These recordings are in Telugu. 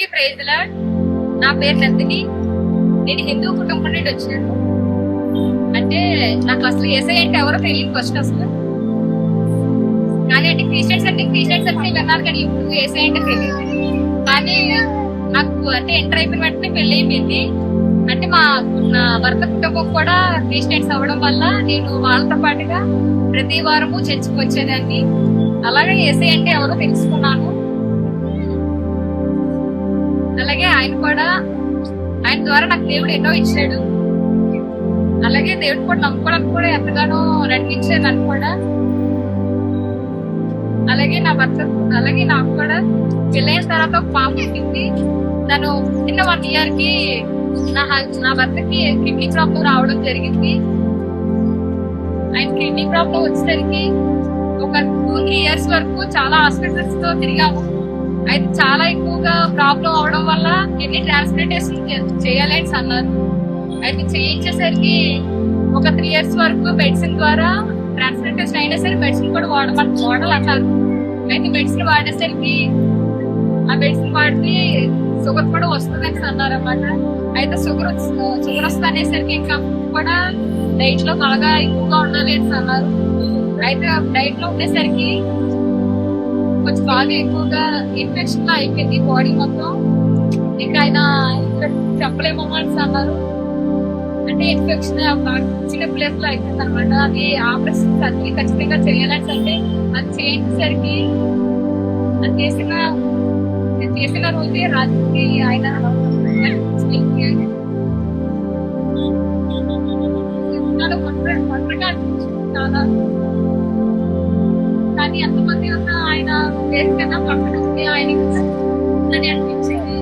అందరికీ ప్రైజ్ లార్డ్. నా పేరు నందిని. నేను హిందూ కుటుంబం నుండి వచ్చాను. అంటే నాకు అసలు ఏసై అంటే ఎవరో తెలియదు ఫస్ట్ అసలు. కానీ అంటే క్రిస్టియన్స్ అంటే విన్నాను, కానీ ఇప్పుడు ఏసై అంటే తెలియదు. కానీ నాకు అంటే ఎంటర్ అయిపోయిన వెంటనే పెళ్లి అయిపోయింది. అంటే నా భర్త కుటుంబం కూడా క్రిస్టియన్స్ అవ్వడం వల్ల నేను వాళ్ళతో పాటుగా ప్రతి వారము చర్చికి వచ్చేదాన్ని. అలాగే ఏసై అంటే ఎవరో తెలుసుకున్నాను. అలాగే ఆయన ద్వారా నాకు దేవుడు ఎన్నో ఇచ్చాడు. అలాగే దేవుడు కూడా నమ్ముకోవడానికి కూడా ఎంతగానో నడిపించాడు నన్ను కూడా. అలాగే నాకు కూడా పెళ్ళైన తర్వాత ఒక పాప పుట్టింది. తను చిన్న 1 year కి నా భర్తకి కిడ్నీ ప్రాబ్లం రావడం జరిగింది. ఆయన కిడ్నీ ప్రాబ్లం వచ్చేసరికి ఒక 2-3 years వరకు చాలా హాస్పిటల్స్ తో తిరిగాము. అయితే చాలా ఎక్కువగా ప్రాబ్లం అవడం వల్ల కిడ్నీ ట్రాన్స్ప్లాంటేషన్ చేయాలి అని అన్నారు. అయితే చేయించేసరికి ఒక 3 years వరకు మెడిసిన్ ద్వారా ట్రాన్స్ప్లాంటేషన్ అయినా సరే మెడిసిన్ కూడా వాడాలన్నారు. అయితే మెడిసిన్ వాడేసరికి ఆ మెడిసిన్ వాడితే షుగర్ కూడా వస్తుందని అన్నారు అన్నమాట. అయితే షుగర్ వస్తుంది అనేసరికి ఇంకా కూడా డైట్ లో బాగా ఎక్కువగా ఉండాలి అని అన్నారు. అయితే డైట్ లో ఉండేసరికి కొంచెం బాగా ఎక్కువగా ఇన్ఫెక్షన్ లా అయిపోయింది బాడీ మొత్తం. ఇంకా ఆయన చెప్పలేమో అని అన్నారు. అంటే ఇన్ఫెక్షన్ చిన్న ప్లేస్ లో అయిపోయింది అనమాట. అది ఆపరేషన్ సర్జరీ ఖచ్చితంగా చేయాలని అంటే అది చేయించేసరికి అది చేసిన రోజే రాత్రికి ఆయన ఒంటరిగా అనిపించింది చాలా. కానీ ఎంతమంది ఉన్నా ఆయన పేరు కన్నా పక్కన వస్తే ఆయన అని అనిపించింది.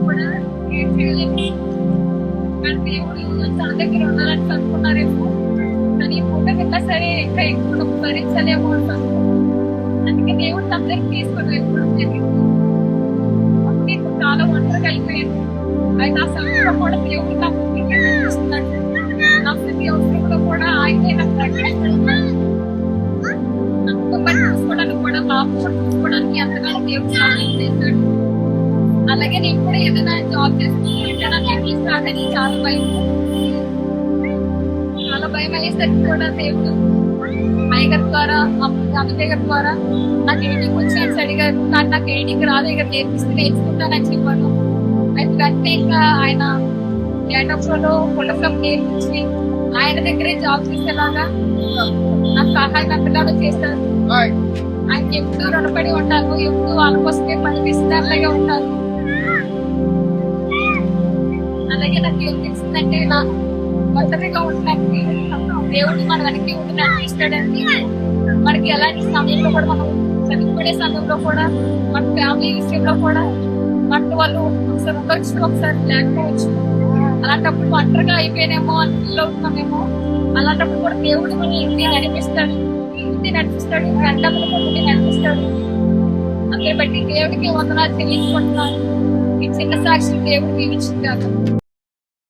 కూడా ఏం చేయలేదు. కానీ దేవుడు తన దగ్గర ఉండాలని అనుకున్నారేమో. కానీ పూట వెళ్ళా సరే ఇంకా ఎక్కువ భరించలేమో అంటారు. అందుకే దేవుడు తన దగ్గర తీసుకొని వెళ్ళడం జరిగింది. అప్పుడు ఇప్పుడు చాలా ఒంటరిగా అయిపోయింది. అయితే ఆ సమయంలో కూడా దేవుడు నాకు చూస్తున్నాడు. నా ప్రతి అవసరంలో కూడా ఆయనే నాకు ప్రకటిస్తున్నాడు. నా కుటుంబాన్ని చూసుకోవడానికి కూడా బాబు చూసుకోవడానికి ఎంతగానో దేవుడు సహాయం చేశాడు. అలాగే నేను కూడా ఏదైనా జాబ్ చేసుకుంటే నాకు ఇంగ్లీష్ రాదని చాలా భయం అయ్యేసరికి కూడా దేవుడు అయ్యగారి ద్వారా అమ్మగారి ద్వారా నాకు ఎయిటింగ్ వచ్చి అడిగారు. కానీ నాకు ఎయిటింగ్ రాదు, ఇక్కడ నేర్చుకుంటానని చెప్పాను. అయితే వెంటనే ఇంకా ఆయన డేటాలో పునః నేర్పించి ఆయన దగ్గరే జాబ్ చేసేలాగా నాకు సహాయం ఎంతగానో చేశారు. ఆయనకి ఎప్పుడు రుణపడి ఉంటాను, ఎప్పుడు వాళ్ళ కోసమే పనిపిస్తారులాగే ఉంటాను. అలాగే నాకు ఏం తెలిసిందంటే నా ఒంటరిగా ఉండడానికి దేవుడు మన వెనక్కి ఉంటున్నట్టు ఇస్తాడండి. మనకి ఎలాంటి సమయంలో కూడా మనం చదువుకునే సమయంలో కూడా మన ఫ్యామిలీ విషయంలో కూడా మన వాళ్ళు ఒకసారి ఉండొచ్చు, ఒకసారి లేకపోవచ్చు. అలాంటప్పుడు ఒంటరిగా అయిపోయినేమో అని ఫీల్ అవుతున్నామేమో. అలాంటప్పుడు కూడా దేవుడు మన ఇంటిని నడిపిస్తాడు, గంటలు కూడా నడిపిస్తాడు. అంతే బట్టి దేవుడికి వందనాలు తెలియకుంటున్నాను. ఈ చిన్న సాక్షి దేవుడికి ఇచ్చింది.